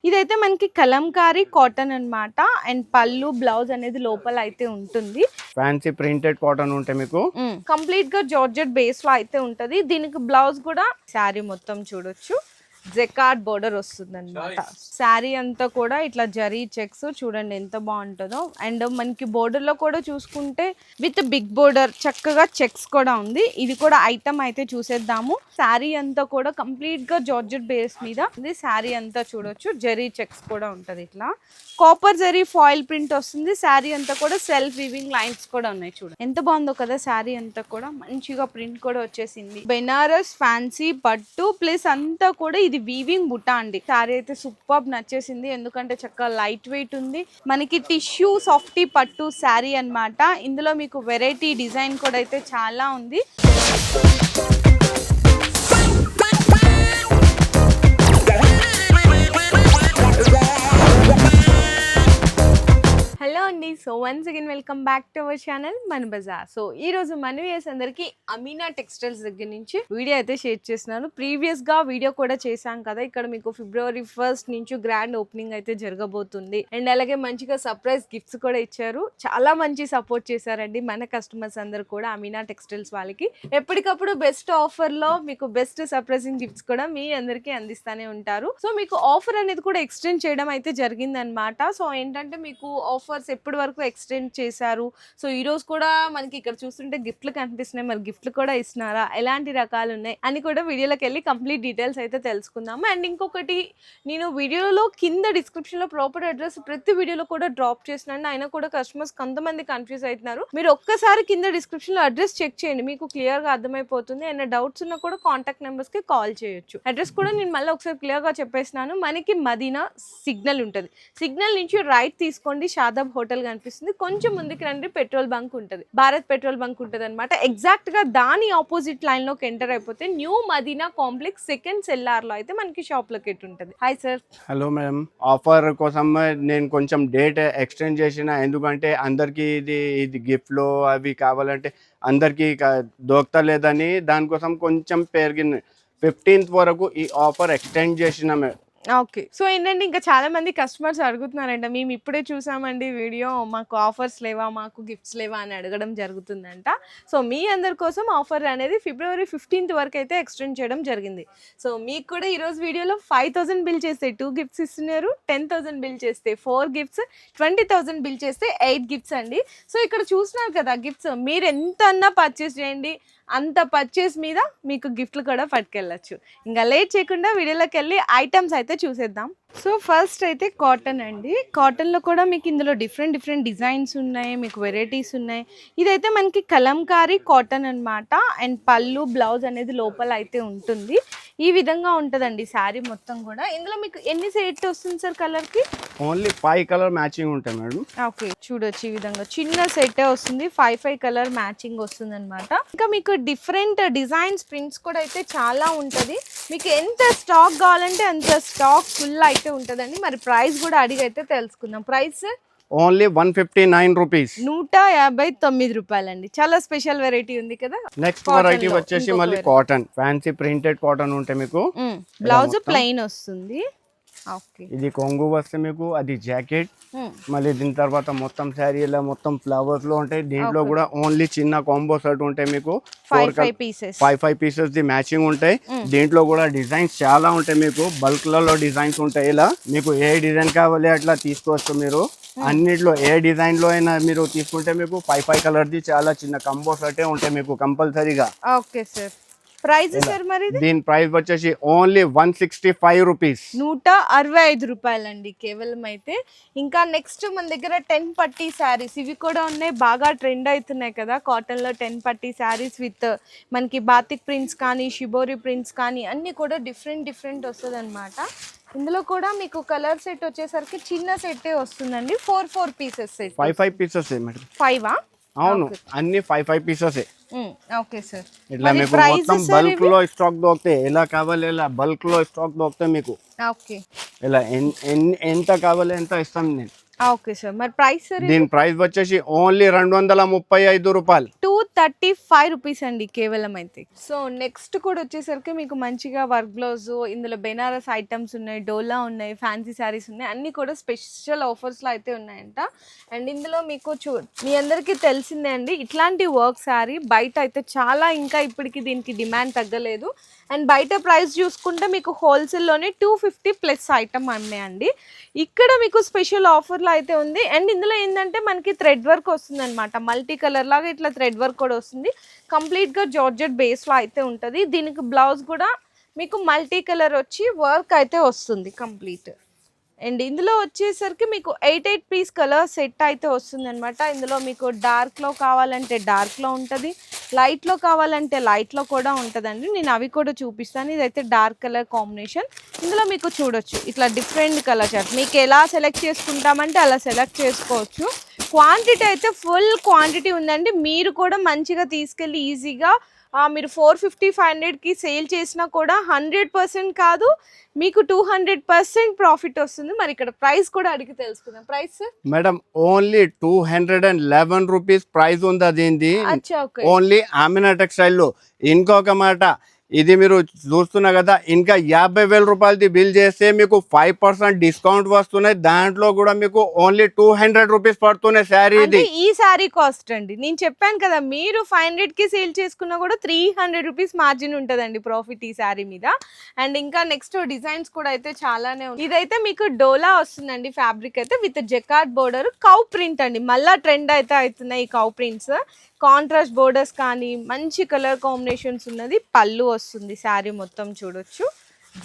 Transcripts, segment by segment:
ఇదైతే మనకి కలంకారీ కాటన్ అన్నమాట. అండ్ పళ్ళు బ్లౌజ్ అనేది లోపల అయితే ఉంటుంది. ఫ్యాన్సీ ప్రింటెడ్ కాటన్ ఉంటే మీకు కంప్లీట్ గా జార్జెట్ బేస్ లో అయితే ఉంటది. దీనికి బ్లౌజ్ కూడా శారీ మొత్తం చూడొచ్చు జెకార్డ్ బోర్డర్ వస్తుంది అనమాట. శారీ అంతా కూడా ఇట్లా జరీ చెక్స్ చూడండి ఎంత బాగుంటుందో. అండ్ మనకి బోర్డర్ లో కూడా చూసుకుంటే విత్ బిగ్ బోర్డర్ చక్కగా చెక్స్ కూడా ఉంది. ఇది కూడా ఐటమ్ అయితే చూసేద్దాము. శారీ అంతా కూడా కంప్లీట్ గా జార్జెట్ బేస్ మీద ఉంది. శారీ అంతా చూడొచ్చు జరీ చెక్స్ కూడా ఉంటది. ఇట్లా కాపర్ జరీ ఫాయిల్ ప్రింట్ వస్తుంది. శారీ అంతా కూడా సెల్ఫ్ వీవింగ్ లైన్స్ కూడా ఉన్నాయి. చూడండి ఎంత బాగుందో కదా. శారీ అంతా కూడా మంచిగా ప్రింట్ కూడా వచ్చేసింది. బెనారస్ ఫ్యాన్సీ పట్టు ప్లస్ అంతా కూడా ఇది వీవింగ్ బుట్ట అండి. శారీ అయితే సూపర్ నచ్చేసింది. ఎందుకంటే చక్కగా లైట్ వెయిట్ ఉంది. మనకి టిష్యూ సాఫ్టీ పట్టు శారీ అన్నమాట. ఇందులో మీకు వెరైటీ డిజైన్ కూడా అయితే చాలా ఉంది. హలో అండి. So once again welcome back to our channel మన బజార్. సో ఈ రోజు మన వ్యూయర్స్ అందరికి అమీనా టెక్స్టైల్స్ దగ్గర నుంచి వీడియో అయితే షేర్ చేస్తున్నాను. ప్రీవియస్ గా వీడియో కూడా చేశాం కదా. ఇక్కడ మీకు February 1st నుంచి గ్రాండ్ ఓపెనింగ్ అయితే జరగబోతుంది. అండ్ అలాగే మంచిగా సర్ప్రైజ్ గిఫ్ట్స్ కూడా ఇచ్చారు. చాలా మంచి సపోర్ట్ చేశారండి మన కస్టమర్స్ అందరు కూడా అమీనా టెక్స్టైల్స్ వాళ్ళకి. ఎప్పటికప్పుడు బెస్ట్ ఆఫర్ లో మీకు బెస్ట్ సర్ప్రైజింగ్ గిఫ్ట్స్ కూడా మీ అందరికీ అందిస్తానే ఉంటారు. సో మీకు ఆఫర్ అనేది కూడా ఎక్స్టెండ్ చేయడం అయితే జరిగింది అనమాట. సో ఏంటంటే మీకు ఆఫర్స్ ఎప్పటి వరకు ఎక్స్టెండ్ చేశారు. సో ఈ రోజు కూడా మనకి ఇక్కడ చూస్తుంటే గిఫ్ట్లు కనిపిస్తున్నాయి. మరి గిఫ్ట్లు కూడా ఇస్తున్నారా, ఎలాంటి రకాలు ఉన్నాయి అని కూడా వీడియోలోకి వెళ్ళి కంప్లీట్ డీటెయిల్స్ అయితే తెలుసుకుందాము. అండ్ ఇంకొకటి, నేను వీడియోలో కింద డిస్క్రిప్షన్ లో ప్రాపర్ అడ్రస్ ప్రతి వీడియోలో కూడా డ్రాప్ చేసినాను. అయినా కూడా కస్టమర్స్ కొంతమంది కన్ఫ్యూజ్ అవుతున్నారు. మీరు ఒక్కసారి కింద డిస్క్రిప్షన్ లో అడ్రస్ చెక్ చేయండి, మీకు క్లియర్ గా అర్థమైపోతుంది. అండ్ డౌట్స్ ఉన్నా కూడా కాంటాక్ట్ నెంబర్స్ కి కాల్ చేయొచ్చు. అడ్రస్ కూడా నేను మళ్ళీ ఒకసారి క్లియర్ గా చెప్పేసినాను. మనకి మదీనా సిగ్నల్ ఉంటుంది. సిగ్నల్ నుంచి రైట్ తీసుకోండి, షాదాబ్ హోటల్ కనిపిస్తుంది. కొంచెం ముందుకు రండి, పెట్రోల్ బంక్ ఉంటుంది, భారత్ పెట్రోల్ బంక్ ఉంటుంది అనమాట. ఎగ్జాక్ట్ గా దాని ఆపోజిట్ లైన్ లోకి ఎంటర్ అయిపోతే new Madina complex second cellar లో అయితే మనకి షాప్ లొకేట్ ఉంటుంది. Hi sir. Hello madam. Offer కోసం నేను కొంచెం డేట్ ఎక్స్టెండ్ చేసిన, ఎందుకంటే అందరికి ఇది గిఫ్ట్లు అవి కావాలంటే అందరికి దొరకలేదని దానికోసం కొంచెం పెరిగింది. 15th వరకు ఈ ఆఫర్ ఎక్స్టెండ్ చేసిన మేడం. ఓకే. సో ఏంటంటే ఇంకా చాలా మంది కస్టమర్స్ అడుగుతున్నారంట, మేము ఇప్పుడే చూసామండి వీడియో, మాకు ఆఫర్స్ లేవా, మాకు గిఫ్ట్స్ లేవా అని అడగడం జరుగుతుందంట. సో మీ అందరి కోసం ఆఫర్ అనేది February 15th వరకు అయితే ఎక్స్టెండ్ చేయడం జరిగింది. సో మీకు కూడా ఈరోజు వీడియోలో 5000 బిల్ చేస్తే 2 గిఫ్ట్స్ ఇస్తున్నారు, 10,000 బిల్ చేస్తే 4 గిఫ్ట్స్, 20,000 బిల్ చేస్తే 8 గిఫ్ట్స్ అండి. సో ఇక్కడ చూస్తున్నారు కదా గిఫ్ట్స్, మీరు ఎంత అన్నా పర్చేస్ చేయండి, అంత పర్చేస్ మీద మీకు గిఫ్ట్లు కూడా పట్టుకెళ్ళచ్చు. ఇంకా లేట్ చేయకుండా వీడియోలోకి వెళ్ళి ఐటమ్స్ అయితే చూసేద్దాం. సో ఫస్ట్ అయితే కాటన్ అండి. కాటన్లో కూడా మీకు ఇందులో డిఫరెంట్ డిజైన్స్ ఉన్నాయి, మీకు వెరైటీస్ ఉన్నాయి. ఇదైతే మనకి కలంకారీ కాటన్ అన్నమాట. అండ్ పళ్ళు బ్లౌజ్ అనేది లోపల అయితే ఉంటుంది. ఈ విధంగా ఉంటుందండి శారీ మొత్తం కూడా. ఇందులో మీకు ఎన్ని సెట్ వస్తుంది సార్ కలర్కి? ఓన్లీ 5 కలర్ మ్యాచింగ్ ఉంటాయి మేడం. ఓకే, చూడొచ్చు ఈ విధంగా చిన్న సెట్ వస్తుంది. 5 కలర్ మ్యాచింగ్ వస్తుంది అనమాట. ఇంకా మీకు డిఫరెంట్ డిజైన్స్ ప్రింట్స్ కూడా అయితే చాలా ఉంటుంది. మీకు ఎంత స్టాక్ కావాలంటే అంత స్టాక్ ఫుల్ అయితే ఉంటుందండి. మరి ప్రైస్ కూడా అడిగి అయితే తెలుసుకుందాం. ప్రైస్ ఓన్లీ 159 రూపీస్, 159 రూపాయలండి. చాలా స్పెషల్ వెరైటీ ఉంది కదా. నెక్స్ట్ వెరైటీ వచ్చేసి మళ్ళీ కాటన్ ఫ్యాన్సీ ప్రింటెడ్ కాటన్ ఉంటే మీకు బ్లౌజ్ ప్లెయిన్ వస్తుంది. ఓకే, ఇది కొంగు వస్తే మీకు అది జాకెట్. మళ్ళీ దీని తర్వాత మొత్తం శారీ ఇలా మొత్తం ఫ్లవర్స్ లో ఉంటాయి. దీంట్లో కూడా ఓన్లీ చిన్న కాంబో సెట్ ఉంటాయి. మీకు 5 పీసెస్ ది మ్యాచింగ్ ఉంటాయి. దీంట్లో కూడా డిజైన్స్ చాలా ఉంటాయి. మీకు బల్క్ లలో డిజైన్స్ ఉంటాయి. ఇలా మీకు ఏ డిజైన్ కావాలి అట్లా తీసుకోవచ్చు మీరు. అన్నిట్లో ఏ డిజైన్ లో అయినా మీరు తీసుకుంటే మీకు 5 కలర్ ది చాలా చిన్న కాంబో సెట్ ఉంటాయి మీకు కంపల్సరీగా. Okay sir. ప్రైస్ సార్ మరి దీని ప్రైస్ వచ్చేసి ఓన్లీ 165 రూపీస్, 165 రూపాయలండి కేవలం. అయితే ఇంకా నెక్స్ట్ మన దగ్గర 10 పట్టీ శారీస్ ఇవి కూడా ఉన్నాయి. బాగా ట్రెండ్ అవుతున్నాయి కదా కాటన్ లో 10 పట్టీ శారీస్ విత్ మనకి బాతిక్ ప్రింట్స్ కానీ షిబోరి ప్రింట్స్ కానీ అన్ని కూడా డిఫరెంట్ వస్తుంది అనమాట. ఇందులో కూడా మీకు కలర్ సెట్ వచ్చేసరికి చిన్న సెట్టే వస్తుందండి. 4 పీసెస్. 5 pieces madam. 5ఆ? అవును, అన్ని 5 పీసెస్. Okay sir. ఇట్లా మీకు మొత్తం బల్క్ లో స్టాక్ దొరుకుతాయి. ఎలా కావాలి ఇలా బల్క్ లో స్టాక్ దొరుకుతాయి మీకు. ఓకే, ఇలా ఎంత కావాలి ఎంత ఇస్తాం నేను. Okay sir. మరి ప్రైస్ సార్? దీని ప్రైస్ వచ్చేసి ఓన్లీ 235 రూపాయలు, 235 రూపీస్ అండి కేవలం అయితే. సో నెక్స్ట్ కూడా వచ్చేసరికి మీకు మంచిగా వర్క్ బ్లౌజ్, ఇందులో బెనారస్ ఐటమ్స్ ఉన్నాయి, డోలా ఉన్నాయి, ఫ్యాన్సీ శారీస్ ఉన్నాయి, అన్నీ కూడా స్పెషల్ ఆఫర్స్లో అయితే ఉన్నాయంట. అండ్ ఇందులో మీకు మీ అందరికీ తెలిసిందే అండి, ఇట్లాంటి వర్క్ శారీ బయట అయితే చాలా ఇంకా ఇప్పటికి దీనికి డిమాండ్ తగ్గలేదు. అండ్ బయట ప్రైస్ చూసుకుంటే మీకు హోల్సేల్లోనే 250 ప్లస్ ఐటమ్ ఉన్నాయండి. ఇక్కడ మీకు స్పెషల్ ఆఫర్లో అయితే ఉంది. అండ్ ఇందులో ఏంటంటే మనకి థ్రెడ్ వర్క్ వస్తుంది అనమాట, మల్టీ కలర్ లాగా ఇట్లా థ్రెడ్ వర్క్ కూడా వస్తుంది. కంప్లీట్గా జార్జెట్ బేస్లో అయితే ఉంటుంది. దీనికి బ్లౌజ్ కూడా మీకు మల్టీ కలర్ వచ్చి వర్క్ అయితే వస్తుంది కంప్లీట్. అండ్ ఇందులో వచ్చేసరికి మీకు 8 పీస్ కలర్ సెట్ అయితే వస్తుంది అనమాట. ఇందులో మీకు డార్క్లో కావాలంటే డార్క్లో ఉంటుంది, లైట్లో కావాలంటే లైట్లో కూడా ఉంటుందండి. నేను అవి కూడా చూపిస్తాను. ఇదైతే డార్క్ కలర్ కాంబినేషన్. ఇందులో మీకు చూడొచ్చు ఇట్లా డిఫరెంట్ కలర్ చార్ట్, మీకు ఎలా సెలెక్ట్ చేసుకుంటామంటే అలా సెలెక్ట్ చేసుకోవచ్చు. క్వాంటిటీ అయితే ఫుల్ క్వాంటిటీ ఉందండి. మీరు కూడా మంచిగా తీసుకెళ్ళి ఈజీగా మీరు 450-500కి సేల్ చేసినా కూడా 100% కాదు, మీకు 200% ప్రాఫిట్ వస్తుంది. మరి ఇక్కడ ప్రైస్ కూడా అడిగి తెలుసుకుందాం. Price madam only 211 rupees price ఉంది దీనిది, అచ్చా ఓకే. ఓన్లీ ఆమినా టెక్స్టైల్ లో. ఇంకొక మాట, ఇది మీరు చూస్తున్నా కదా, ఇంకా 50,000 రూపాయలది బిల్ చేస్తే మీకు 5% డిస్కౌంట్ వస్తున్నాయి. దాంట్లో కూడా మీకు ఓన్లీ 200 రూపీస్ పడుతున్నాయి శారీ. ఇది ఈ శారీ కాస్ట్ అండి, నేను చెప్పాను కదా, మీరు 500కి సేల్ చేసుకున్నా కూడా 300 రూపీస్ మార్జిన్ ఉంటుందండి ప్రాఫిట్ ఈ శారీ మీద. అండ్ ఇంకా నెక్స్ట్ డిజైన్స్ కూడా అయితే చాలానే ఉంది. ఇదైతే మీకు డోలా వస్తుందండి ఫ్యాబ్రిక్ అయితే, with jacquard border, cow print అండి. మళ్ళా ట్రెండ్ అయితే అవుతున్నాయి ఈ కౌ ప్రింట్స్. కాంట్రాస్ట్ బోర్డర్స్ కానీ మంచి కలర్ కాంబినేషన్స్ ఉన్నది. పళ్ళు వస్తుంది, శారీ మొత్తం చూడొచ్చు,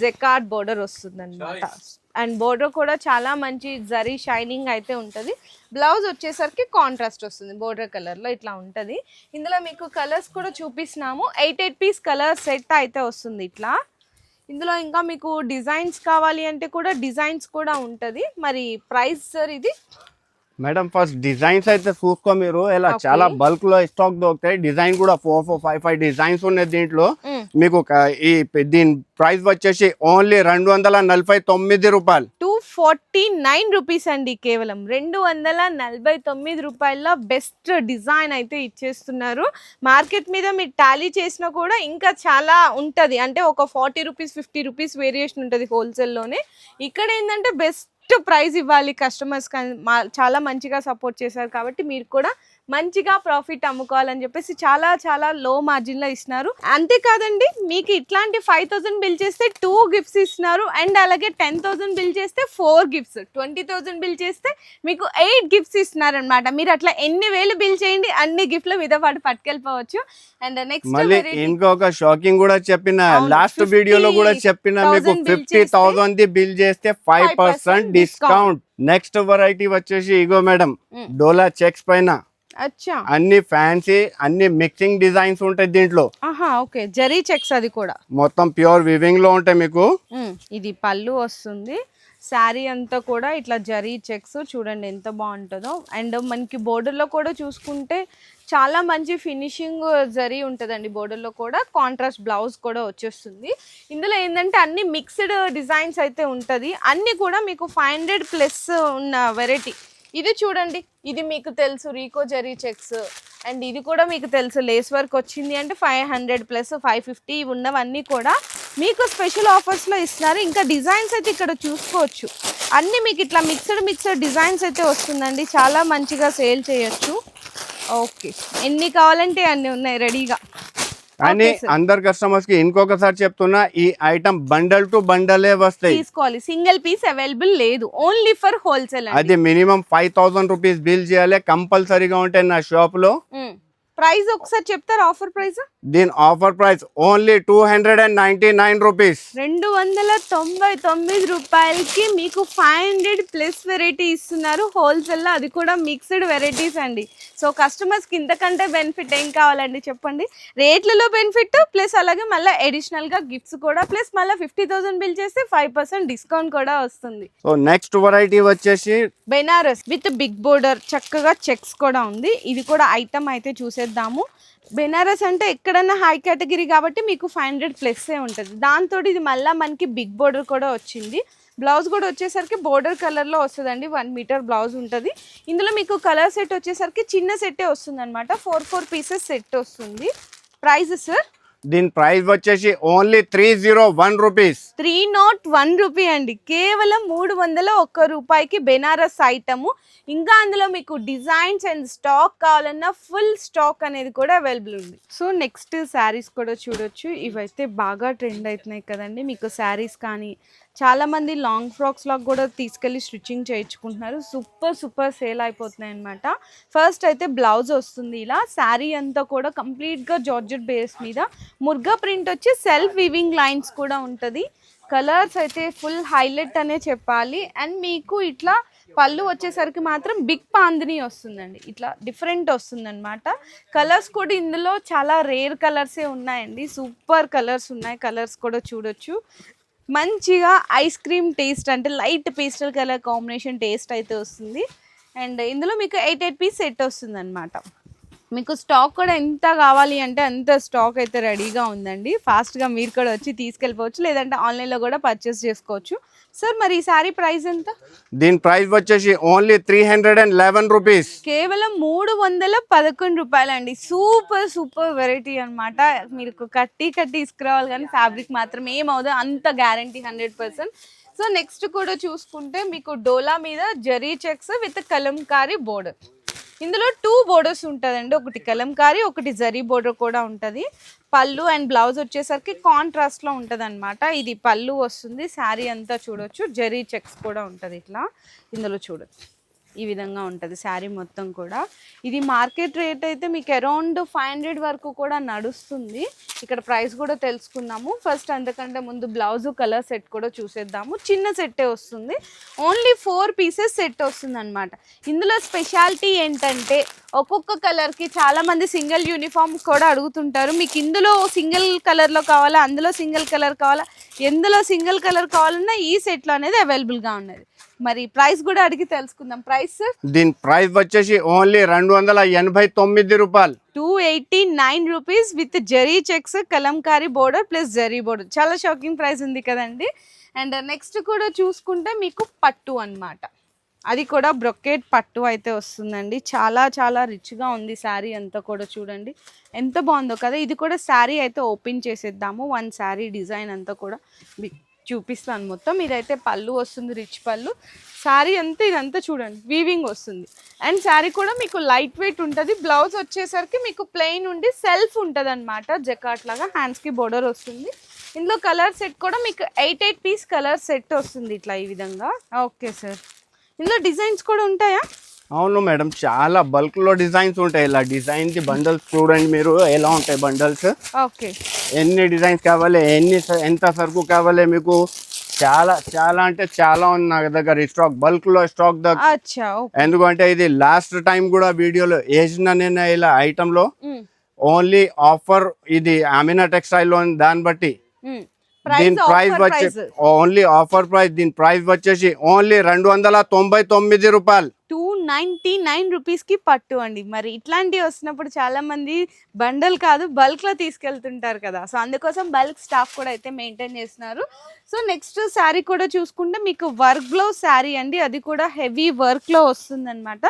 జకార్డ్ బోర్డర్ వస్తుంది అనమాట. అండ్ బోర్డర్ కూడా చాలా మంచి జరీ షైనింగ్ అయితే ఉంటుంది. బ్లౌజ్ వచ్చేసరికి కాంట్రాస్ట్ వస్తుంది, బోర్డర్ కలర్లో ఇట్లా ఉంటుంది. ఇందులో మీకు కలర్స్ కూడా చూపిస్తున్నాము. 8 పీస్ కలర్ సెట్ అయితే వస్తుంది ఇట్లా. ఇందులో ఇంకా మీకు డిజైన్స్ కావాలి అంటే కూడా డిజైన్స్ కూడా ఉంటుంది. మరి ప్రైస్ సార్ ఇది? మేడం ఫస్ట్ డిజైన్స్ అయితే చూసుకో మీరు, ఇలా చాలా బల్క్ లో స్టాక్ దొరుకుతాయి. డిజైన్ కూడా 4, 5 డిజైన్స్ ఉన్నాయి దీంట్లో. మీకు దీని ప్రైస్ వచ్చేసి ఓన్లీ 249 రూపాయలు, 249 రూపీస్ అండి. కేవలం 249 రూపాయల బెస్ట్ డిజైన్ అయితే ఇచ్చేస్తున్నారు. మార్కెట్ మీద మీరు టాలీ చేసినా కూడా ఇంకా చాలా ఉంటుంది, అంటే ఒక 40 రూపీస్ 50 రూపీస్ వేరియేషన్ ఉంటుంది హోల్సేల్లోనే. ఇక్కడ ఏంటంటే బెస్ట్ ప్రైస్ ఇవ్వాలి కస్టమర్స్, చాలా మంచిగా సపోర్ట్ చేశారు కాబట్టి మీరు కూడా మంచిగా ప్రాఫిట్ అమ్ముకోవాలని చెప్పేసి చాలా చాలా లో మార్జిన్లో ఇస్తున్నారు. అంతేకాదండి, మీకు ఇట్లాంటి 5,000 బిల్ చేస్తే 2 గిఫ్ట్స్ ఇస్తున్నారు. అండ్ అలాగే 10,000 బిల్ చేస్తే 4 గిఫ్ట్స్, 20,000 బిల్ చేస్తే మీకు 8 గిఫ్ట్స్ ఇస్తున్నారు అనమాట. మీరు అట్లా ఎన్ని వేలు బిల్ చేయండి, అన్ని గిఫ్ట్లు మీతో పాటు పట్టుకెళ్ళిపోవచ్చు. అండ్ నెక్స్ట్ ఇంకొక షాకింగ్ కూడా చెప్పిన, లాస్ట్ వీడియోలో కూడా చెప్పిన, మీకు 50,000 బిల్ చేస్తే 5% డిస్కౌంట్. నెక్స్ట్ వెరైటీ వచ్చేసి ఇగో మేడం, డోలా చెక్స్ పైన అచ్చా అన్ని ఫ్యాన్సీ, అన్ని మిక్సింగ్ డిజైన్స్ ఉంటాయి దీంట్లో. ఓకే, జరీ చెక్స్, అది కూడా మొత్తం ప్యూర్ వివింగ్ లో ఉంటాయి మీకు. ఇది పళ్ళు వస్తుంది, శారీ అంతా కూడా ఇట్లా జరీ చెక్స్ చూడండి ఎంత బాగుంటుందో. అండ్ మనకి బోర్డర్లో కూడా చూసుకుంటే చాలా మంచి ఫినిషింగ్ జరీ ఉంటుందండి. బోర్డర్లో కూడా కాంట్రాస్ట్ బ్లౌజ్ కూడా వచ్చేస్తుంది. ఇందులో ఏంటంటే అన్ని మిక్స్డ్ డిజైన్స్ అయితే ఉంటుంది. అన్నీ కూడా మీకు 500 ప్లస్ ఉన్న వెరైటీ. ఇది చూడండి, ఇది మీకు తెలుసు రీకో జరీ చెక్స్. అండ్ ఇది కూడా మీకు తెలుసు లేస్ వర్క్ వచ్చింది అంటే 500 ప్లస్ 550 ఉన్నవన్నీ కూడా మీకు స్పెషల్ ఆఫర్స్లో ఇస్తున్నారు. ఇంకా డిజైన్స్ అయితే ఇక్కడ చూసుకోవచ్చు, అన్నీ మీకు ఇట్లా మిక్స్డ్ డిజైన్స్ అయితే వస్తుందండి. చాలా మంచిగా సేల్ చేయొచ్చు. ఓకే, ఎన్ని కావాలంటే అన్ని ఉన్నాయి రెడీగా. కానీ అందరు కస్టమర్స్ కి ఇంకొకసారి చెప్తున్నా, ఈ ఐటమ్ బండల్ టు బండలే వస్తాయి, తీసుకోవాలి. సింగిల్ పీస్ అవైలబుల్ లేదు, ఓన్లీ ఫర్ హోల్సేల్. అది మినిమం 5,000 రూపీస్ బిల్ చేయాలి కంపల్సరీగా ఉంటాయి నా షాప్ లో. ప్రైస్ ఒకసారి చెప్తారా? ఆఫర్ ప్రైస్, దీని ఆఫర్ ప్రైస్ ఓన్లీ 299 రూపీస్, 299 రూపాయలకి మీకు 500 ప్లస్ వెరైటీ ఇస్తున్నారు హోల్సేల్ లో, అది కూడా మిక్స్డ్ వెరైటీస్ అండి. సో కస్టమర్స్ కి ఇంతకంటే బెనిఫిట్ ఏం కావాలండి చెప్పండి? రేట్లలో బెనిఫిట్ ప్లస్ అలాగే మళ్ళీ అడిషనల్ గా గిఫ్ట్స్ కూడా, ప్లస్ మళ్ళీ 50,000 బిల్ చేస్తే 5% డిస్కౌంట్ కూడా వస్తుంది. సో నెక్స్ట్ వెరైటీ వచ్చేసి బెనారస్ విత్ బిగ్ బోర్డర్, చక్కగా చెక్స్ కూడా ఉంది. ఇది కూడా ఐటమ్ అయితే చూసేద్దాము. బెనారస్ అంటే ఎక్కడన్నా హై కేటగిరీ కాబట్టి మీకు 500 ప్లస్ ఉంటుంది. దాంతో ఇది మళ్ళీ మనకి బిగ్ బోర్డర్ కూడా వచ్చింది. బ్లౌజ్ కూడా వచ్చేసరికి బోర్డర్ కలర్లో వస్తుందండి, 1 మీటర్ బ్లౌజ్ ఉంటుంది. ఇందులో మీకు కలర్ సెట్ వచ్చేసరికి చిన్న సెట్టే వస్తుంది అనమాట, 4 పీసెస్ సెట్ వస్తుంది. Price sir? దీని ప్రైస్ వచ్చేసి ఓన్లీ 301 రూపీస్. 301 రూపీ అండి, కేవలం 301 రూపాయికి బెనారస్ ఐటమ్. ఇంకా అందులో మీకు డిజైన్స్ అండ్ స్టాక్ కావాలన్నా ఫుల్ స్టాక్ అనేది కూడా అవైలబుల్ ఉంది. సో నెక్స్ట్ శారీస్ కూడా చూడొచ్చు. ఇవైతే బాగా ట్రెండ్ అవుతున్నాయి కదండి. మీకు శారీస్ కానీ చాలామంది లాంగ్ ఫ్రాక్స్ లాగా కూడా తీసుకెళ్ళి స్టిచ్చింగ్ చేయించుకుంటున్నారు. సూపర్ సేల్ అయిపోతున్నాయి అనమాట. ఫస్ట్ అయితే బ్లౌజ్ వస్తుంది ఇలా, శారీ అంతా కూడా కంప్లీట్గా జార్జెట్ బేస్ మీద ముర్గా ప్రింట్ వచ్చి సెల్ఫ్ వీవింగ్ లైన్స్ కూడా ఉంటుంది. కలర్స్ అయితే ఫుల్ హైలైట్ అనే చెప్పాలి. అండ్ మీకు ఇట్లా పళ్ళు వచ్చేసరికి మాత్రం బిగ్ పాందిని వస్తుందండి, ఇట్లా డిఫరెంట్ వస్తుంది అనమాట. కలర్స్ కూడా ఇందులో చాలా రేర్ కలర్సే ఉన్నాయండి, సూపర్ కలర్స్ ఉన్నాయి. కలర్స్ కూడా చూడొచ్చు. మంచిగా ఐస్ క్రీమ్ టేస్ట్ అంటే light pastel colour combination taste అయితే వస్తుంది. అండ్ ఇందులో మీకు 8 పీస్ సెట్ వస్తుంది అనమాట. మీకు స్టాక్ కూడా ఎంత కావాలి అంటే అంత స్టాక్ అయితే రెడీగా ఉందండి. ఫాస్ట్గా మీరు కూడా వచ్చి తీసుకెళ్ళిపోవచ్చు, లేదంటే ఆన్లైన్లో కూడా పర్చేస్ చేసుకోవచ్చు. సార్ మరి ఈ సారీ ప్రైస్ ఎంత? దీని ప్రైస్ వచ్చేసి ఓన్లీ 311 రూపీస్. కేవలం 311 రూపాయలు అండి. సూపర్ వెరైటీ అనమాట. మీరు కట్టి తీసుకురావాలి కానీ ఫ్యాబ్రిక్ మాత్రం ఏమవుదో అంత గ్యారంటీ 100%. సో నెక్స్ట్ కూడా చూసుకుంటే మీకు డోలా మీద zari checks with Kalamkari border. ఇందులో 2 బోర్డర్స్ ఉంటుందండి, ఒకటి కలంకారీ ఒకటి జరీ బోర్డర్ కూడా ఉంటుంది. పళ్ళు అండ్ బ్లౌజ్ వచ్చేసరికి కాంట్రాస్ట్లో ఉంటుంది అనమాట. ఇది పళ్ళు వస్తుంది, శారీ అంతా చూడొచ్చు. జరీ చెక్స్ కూడా ఉంటుంది ఇట్లా, ఇందులో చూడొచ్చు ఈ విధంగా ఉంటుంది శారీ మొత్తం కూడా. ఇది మార్కెట్ రేట్ అయితే మీకు అరౌండ్ 500 వరకు కూడా నడుస్తుంది. ఇక్కడ ప్రైస్ కూడా తెలుసుకున్నాము. ఫస్ట్ అంతకంటే ముందు బ్లౌజ్ కలర్ సెట్ కూడా చూసేద్దాము. చిన్న సెట్టే వస్తుంది, ఓన్లీ 4 పీసెస్ సెట్ వస్తుంది అనమాట. ఇందులో స్పెషాలిటీ ఏంటంటే ఒక్కొక్క కలర్కి చాలామంది సింగిల్ యూనిఫామ్ కూడా అడుగుతుంటారు. మీకు ఇందులో సింగిల్ కలర్లో కావాలా, అందులో సింగిల్ కలర్ కావాలా, ఎందులో సింగిల్ కలర్ కావాలన్నా ఈ సెట్లో అనేది అవైలబుల్గా ఉన్నది. మరి ప్రైస్ కూడా అడిగి తెలుసుకుందాం. ప్రైస్ దీని ప్రైస్ వచ్చేసి ఓన్లీ 289 రూపాయలు. 289 rupees with zari checks Kalamkari border plus zari border. చాలా షాకింగ్ ప్రైస్ ఉంది కదండి. అండ్ నెక్స్ట్ కూడా చూసుకుంటే మీకు పట్టు అన్నమాట, అది కూడా బ్రొకేట్ పట్టు అయితే వస్తుందండి. చాలా రిచ్గా ఉంది శారీ అంతా కూడా. చూడండి ఎంత బాగుందో కదా. ఇది కూడా శారీ అయితే ఓపెన్ చేసేద్దాము. 1 శారీ డిజైన్ అంతా కూడా చూపిస్తాను మొత్తం. మీరైతే పళ్ళు వస్తుంది, రిచ్ పళ్ళు. శారీ అంతా ఇదంతా చూడండి వీవింగ్ వస్తుంది. అండ్ శారీ కూడా మీకు లైట్ వెయిట్ ఉంటుంది. బ్లౌజ్ వచ్చేసరికి మీకు ప్లెయిన్ ఉండి సెల్ఫ్ ఉంటుంది అనమాట, జకాట్ లాగా. హ్యాండ్స్కి బోర్డర్ వస్తుంది. ఇందులో కలర్ సెట్ కూడా మీకు 8 పీస్ కలర్ సెట్ వస్తుంది ఇట్లా ఈ విధంగా. ఓకే సార్, ఇందులో డిజైన్స్ కూడా ఉంటాయా? అవును మేడం, చాలా బల్క్ లో డిజైన్స్ ఉంటాయి. ఇలా డిజైన్ కి బండల్స్ చూడండి మీరు ఎలా ఉంటాయి బండల్స్. ఓకే, ఎన్ని డిజైన్స్ కావాలి, ఎంత సరుకు కావాలి మీకు, చాలా అంటే చాలా ఉంది నా దగ్గర స్టాక్, బల్క్ లో స్టాక్ అచ్చా. ఎందుకంటే ఇది లాస్ట్ టైం కూడా వీడియోలో వేసిన నేను ఇలా ఐటమ్ లో ఓన్లీ ఆఫర్ ఇది అమీనా టెక్స్టైల్ లో దాన్ని బట్టి దీని ప్రైస్ వచ్చి ఓన్లీ ఆఫర్ ప్రైస్. దీని ప్రైస్ వచ్చేసి ఓన్లీ 299 రూపాయలు. 299 రూపీస్కి పట్టు అండి. మరి ఇట్లాంటివి వస్తున్నప్పుడు చాలా మంది బండల్ కాదు బల్క్లో తీసుకెళ్తుంటారు కదా, సో అందుకోసం బల్క్ స్టాక్ కూడా అయితే మెయింటైన్ చేస్తున్నారు. సో నెక్స్ట్ శారీ కూడా చూసుకుంటే మీకు వర్క్ బ్లౌజ్ శారీ అండి, అది కూడా హెవీ వర్క్లో వస్తుంది అనమాట.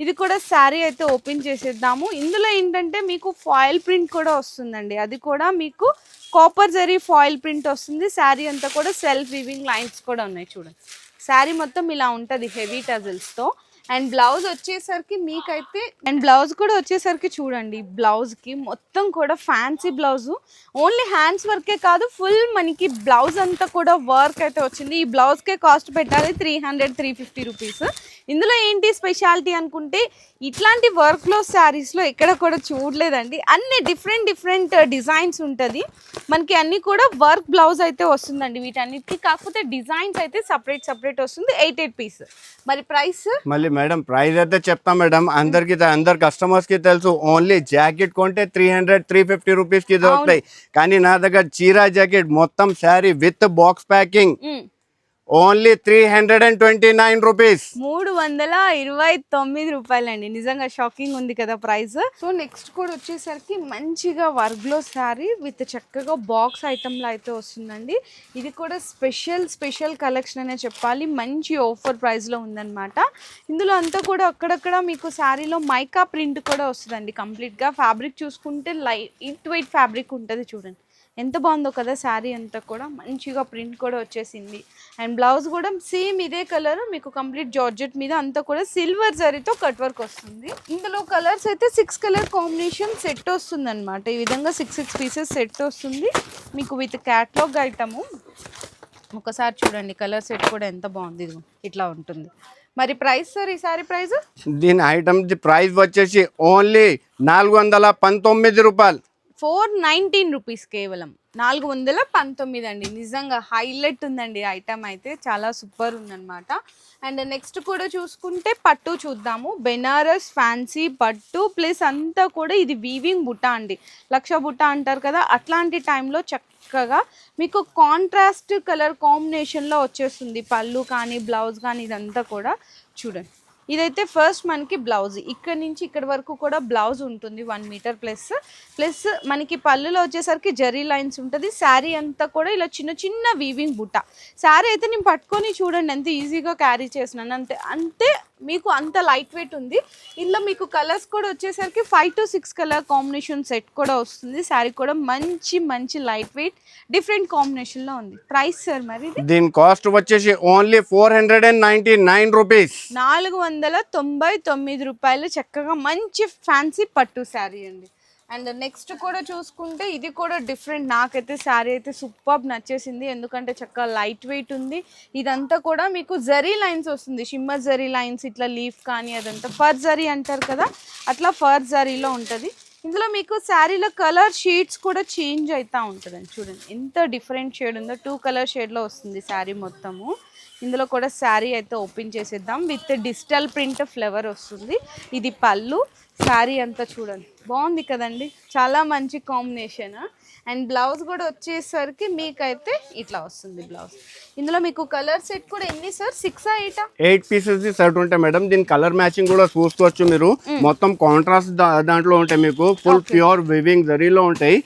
ఇది కూడా శారీ అయితే ఓపెన్ చేసేద్దాము. ఇందులో ఏంటంటే మీకు ఫాయిల్ ప్రింట్ కూడా వస్తుందండి, అది కూడా మీకు కాపర్ జరీ ఫాయిల్ ప్రింట్ వస్తుంది. శారీ అంతా కూడా సెల్ఫ్ వీవింగ్ లైన్స్ కూడా ఉన్నాయి చూడండి. శారీ మొత్తం ఇలా ఉంటుంది హెవీ టజల్స్తో. అండ్ బ్లౌజ్ వచ్చేసరికి మీకైతే బ్లౌజ్ కూడా వచ్చేసరికి చూడండి, బ్లౌజ్కి మొత్తం కూడా ఫ్యాన్సీ బ్లౌజు, ఓన్లీ హ్యాండ్స్ వర్కే కాదు ఫుల్ మనకి బ్లౌజ్ అంతా కూడా వర్క్ అయితే వచ్చింది. ఈ బ్లౌజ్కే కాస్ట్ పెట్టాలి 300-350 రూపీస్. ఇందులో ఏంటి స్పెషాలిటీ అనుకుంటే ఇట్లాంటి వర్క్లో శారీస్లో ఎక్కడ కూడా చూడలేదండి. అన్ని డిఫరెంట్ డిజైన్స్ ఉంటుంది మనకి, అన్నీ కూడా వర్క్ బ్లౌజ్ అయితే వస్తుందండి వీటన్నిటికి. కాకపోతే డిజైన్స్ అయితే సపరేట్ వస్తుంది. 8 పీస్. మరి ప్రైస్ మళ్ళీ మేడం ప్రైస్ అయితే చెప్తాం మేడం, అందరు కస్టమర్స్ కి తెలుసు. ఓన్లీ జాకెట్ కొంటే 300-350 రూపీస్ కి దొరుకుతాయి. కానీ నా దగ్గర చీరా జాకెట్ మొత్తం sari with box packing only 329 rupees. 329 రూపాయలండి. నిజంగా షాకింగ్ ఉంది కదా ప్రైస్. సో నెక్స్ట్ కూడా వచ్చేసరికి మంచిగా వర్క్ లో శారీ విత్ చక్కగా బాక్స్ ఐటమ్ లో అయితే వస్తుందండి. ఇది కూడా స్పెషల్ కలెక్షన్ అనే చెప్పాలి. మంచి ఆఫర్ ప్రైస్ లో ఉందన్నమాట. ఇందులో అంతా కూడా అక్కడక్కడ మీకు శారీలో మైకా ప్రింట్ కూడా వస్తుందండి. కంప్లీట్ గా ఫ్యాబ్రిక్ చూసుకుంటే లైట్ వెయిట్ ఫ్యాబ్రిక్ ఉంటుంది. చూడండి ఎంత బాగుందో కదా శారీ అంతా కూడా. మంచిగా ప్రింట్ కూడా వచ్చేసింది. అండ్ బ్లౌజ్ కూడా సేమ్ ఇదే కలర్ మీకు కంప్లీట్ జార్జెట్ మీద అంతా కూడా సిల్వర్ జరీతో కట్ వర్క్ వస్తుంది. ఇందులో కలర్స్ అయితే 6 కలర్ కాంబినేషన్ సెట్ వస్తుంది అనమాట. ఈ విధంగా 6 పీసెస్ సెట్ వస్తుంది మీకు విత్ క్యాట్లాగ్ ఐటము. ఒకసారి చూడండి కలర్ సెట్ కూడా ఎంత బాగుంది. ఇది ఇట్లా ఉంటుంది. మరి ప్రైస్ సార్ ఈ సారీ ప్రైస్? దీని ఐటమ్ ప్రైస్ వచ్చేసి ఓన్లీ 419 రూపాయలు. 419 రూపీస్ కేవలం. 419 అండి. నిజంగా హైలైట్ ఉందండి ఐటమ్ అయితే. చాలా సూపర్ ఉందన్నమాట. అండ్ నెక్స్ట్ కూడా చూసుకుంటే పట్టు చూద్దాము. బెనారస్ ఫ్యాన్సీ పట్టు ప్లస్ అంతా కూడా ఇది వీవింగ్ బుట్ట అండి. లక్ష బుట్ట అంటారు కదా, అట్లాంటి టైంలో చక్కగా మీకు కాంట్రాస్ట్ కలర్ కాంబినేషన్లో వచ్చేస్తుంది. పళ్ళు కానీ బ్లౌజ్ కానీ ఇదంతా కూడా చూడండి. ఇదైతే ఫస్ట్ మనకి బ్లౌజ్, ఇక్కడ నుంచి ఇక్కడ వరకు కూడా బ్లౌజ్ ఉంటుంది 1 మీటర్ ప్లస్ మనకి పళ్ళులో వచ్చేసరికి జరీ లైన్స్ ఉంటుంది. శారీ అంతా కూడా ఇలా చిన్న వీవింగ్ బుట్ట. శారీ అయితే నేను పట్టుకొని చూడండి ఎంత ఈజీగా క్యారీ చేసినాను. అంటే మీకు అంత లైట్ వెయిట్ ఉంది. ఇందులో మీకు కలర్స్ కూడా వచ్చేసరికి 5 to 6 కలర్ కాంబినేషన్ సెట్ కూడా వస్తుంది. శారీ కూడా మంచి లైట్ వెయిట్ డిఫరెంట్ కాంబినేషన్లో ఉంది. ప్రైస్ సార్ మరి దీని కాస్ట్ వచ్చేసి ఓన్లీ 499 రూపీస్. 499 రూపాయలు. చక్కగా మంచి ఫ్యాన్సీ పట్టు శారీ అండి. అండ్ నెక్స్ట్ కూడా చూసుకుంటే ఇది కూడా డిఫరెంట్. నాకైతే శారీ అయితే సూపర్ నచ్చేసింది. ఎందుకంటే చక్కగా లైట్ వెయిట్ ఉంది. ఇదంతా కూడా మీకు జరీ లైన్స్ వస్తుంది. షిమ్మర్ జరీ లైన్స్ ఇట్లా లీఫ్ కానీ అదంతా ఫర్ జరీ అంటారు కదా, అట్లా ఫర్ జరీలో ఉంటుంది. ఇందులో మీకు శారీలో కలర్ షేడ్స్ కూడా చేంజ్ అవుతూ ఉంటుందండి. చూడండి ఎంత డిఫరెంట్ షేడ్ ఉందో. 2 కలర్ షేడ్లో వస్తుంది శారీ మొత్తము. ఇందులో కూడా శారీ అయితే ఓపెన్ చేసేద్దాం. విత్ డిజిటల్ ప్రింట్ ఫ్లవర్ వస్తుంది. ఇది పళ్ళు. శారీ అంతా చూడండి బాగుంది కదండి. చాలా మంచి కాంబినేషన్. అండ్ బ్లౌజ్ కూడా వచ్చేసరికి మీకైతే ఇట్లా వస్తుంది బ్లౌజ్. ఇందులో మీకు కలర్ సెట్ కూడా ఎన్ని సార్? 6 8 8 పీసెస్ సెట్ ఉంటాయి మేడం. దీని కలర్ మ్యాచింగ్ కూడా చూసుకోవచ్చు మీరు. మొత్తం కాంట్రాస్ట్ దాంట్లో ఉంటాయి. మీకు ఫుల్ ప్యూర్ వివింగ్ జరీలో ఉంటాయి.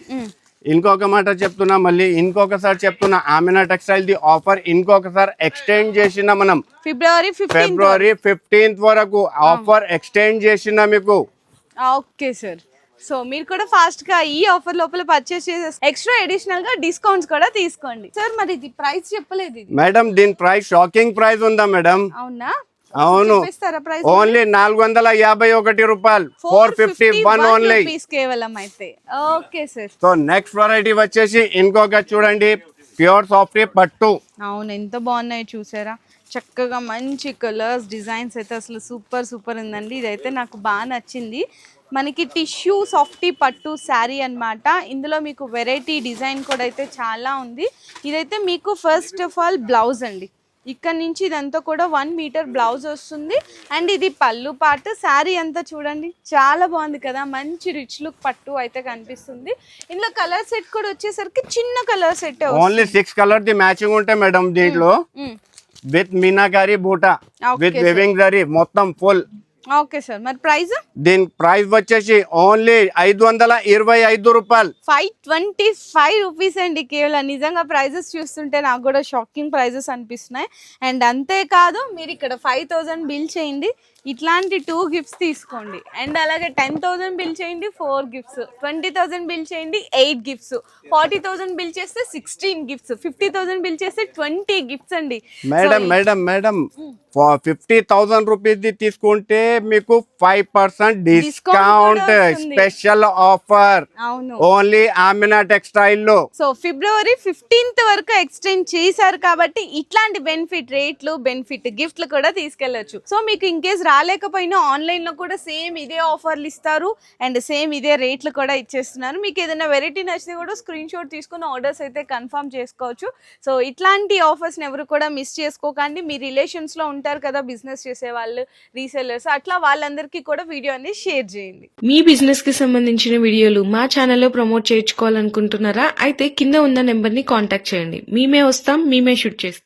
ఇంకొక మాట చెప్తున్నా, మళ్ళీ ఇంకొకసారి చెప్తున్నా, ఆమెనా టెక్స్టైల్ ది ఆఫర్ ఇంకొకసారి ఎక్స్టెండ్ చేసిన మనం ఫిబ్రవరి 15th వరకు ఆఫర్ ఎక్స్టెండ్ చేసిన మీకు. Okay sir. సో మీరు కూడా ఫాస్ట్ గా ఈ ఆఫర్ లోపల పర్చేస్ చేసే ఎక్స్ట్రా అడిషనల్ గా డిస్కౌంట్స్ కూడా తీసుకోండి. సార్ మరి ఇది ప్రైస్ చెప్పలేదు ఇది మేడం. దీని ప్రైస్ షాకింగ్ ప్రైస్ ఉందా మేడం? అవునా? అవును. ఓన్లీ 451 రూపాయలు. 451 ఓన్లీ కేవలం అయితే. Okay sir. So next variety వచ్చేసి ఇంకొక చూడండి, ప్యూర్ సాఫ్ట్ పట్టు. అవును ఎంత బాగున్నాయో చూసారా. చక్కగా మంచి కలర్స్ డిజైన్స్ అయితే అసలు సూపర్ ఉందండి. ఇదైతే నాకు బాగా నచ్చింది. మనకి టిష్యూ సాఫ్టీ పట్టు శారీ అన్నమాట. ఇందులో మీకు వెరైటీ డిజైన్ కూడా అయితే చాలా ఉంది. ఇదైతే మీకు ఫస్ట్ ఆఫ్ ఆల్ బ్లౌజ్ అండి. ఇక్కడ నుంచి ఇదంతా కూడా 1 మీటర్ బ్లౌజ్ వస్తుంది. అండ్ ఇది పళ్ళు పార్ట్. శారీ అంతా చూడండి చాలా బాగుంది కదా. మంచి రిచ్ లుక్ పట్టు అయితే కనిపిస్తుంది. ఇందులో కలర్ సెట్ కూడా వచ్చేసరికి చిన్న colour set. Only 6 colour the matching ఉంటాయి మేడం దీంట్లో. విత్ మీనాకారి బూటా విత్ వేవింగ్ జరీ మొత్తం ఫుల్. Okay sir. మరి ప్రైస్? దీని ప్రైస్ వచ్చేసి ఓన్లీ 525 రూపాయలు. 525 రూపీస్ అండి కేవలం. నిజంగా ప్రైజెస్ చూస్తుంటే నాకు కూడా షాకింగ్ ప్రైజెస్ అనిపిస్తున్నాయి. అండ్ అంతేకాదు మీరు ఇక్కడ 5000 బిల్ చేయండి, ఇట్లాంటి 2 గిఫ్ట్స్ తీసుకోండి. అండ్ అలాగే 10,000 బిల్ చేయండి 4 గిఫ్ట్స్, 20,000 బిల్ చేయండి 8 గిఫ్ట్స్, 40,000 బిల్ చేస్తే 16 గిఫ్ట్స్, 50,000 బిల్ చేస్తే 20 గిఫ్ట్స్ అండి. మేడం 50,000 రూపీస్ తీసుకుంటే మీకు 5% డిస్కౌంట్ స్పెషల్ ఆఫర్. అవును. ఓన్లీ ఆమెనా టెక్స్టైల్ లో. సో ఫిబ్రవరి 15th వరకు ఎక్స్టెండ్ చేశారు కాబట్టి ఇట్లాంటి బెనిఫిట్ గిఫ్ట్లు కూడా తీసుకెళ్లొచ్చు. సో మీకు ఇన్ కేస్ రాలేకపోయినా ఆన్లైన్ లో కూడా సేమ్ ఇదే ఆఫర్లు ఇస్తారు అండ్ సేమ్ ఇదే రేట్లు కూడా ఇచ్చేస్తున్నారు. మీకు ఏదైనా వెరైటీ నచ్చితే కూడా స్క్రీన్ షాట్ తీసుకుని ఆర్డర్స్ అయితే కన్ఫర్మ్ చేసుకోవచ్చు. సో ఇట్లాంటి ఆఫర్స్ ఎవరు కూడా మిస్ చేసుకోకండి. మీ రిలేషన్స్ లో ఉంటారు కదా బిజినెస్ చేసే వాళ్ళు, రీసెల్లర్స్, అట్లా వాళ్ళందరికీ కూడా వీడియో అనేది షేర్ చేయండి. మీ బిజినెస్ కి సంబంధించిన వీడియోలు మా ఛానల్లో ప్రమోట్ చేయించుకోవాలనుకుంటున్నారా? అయితే కింద ఉన్న నెంబర్ ని కాంటాక్ట్ చేయండి. మేమే వస్తాం, మేమే షూట్ చేస్తాం.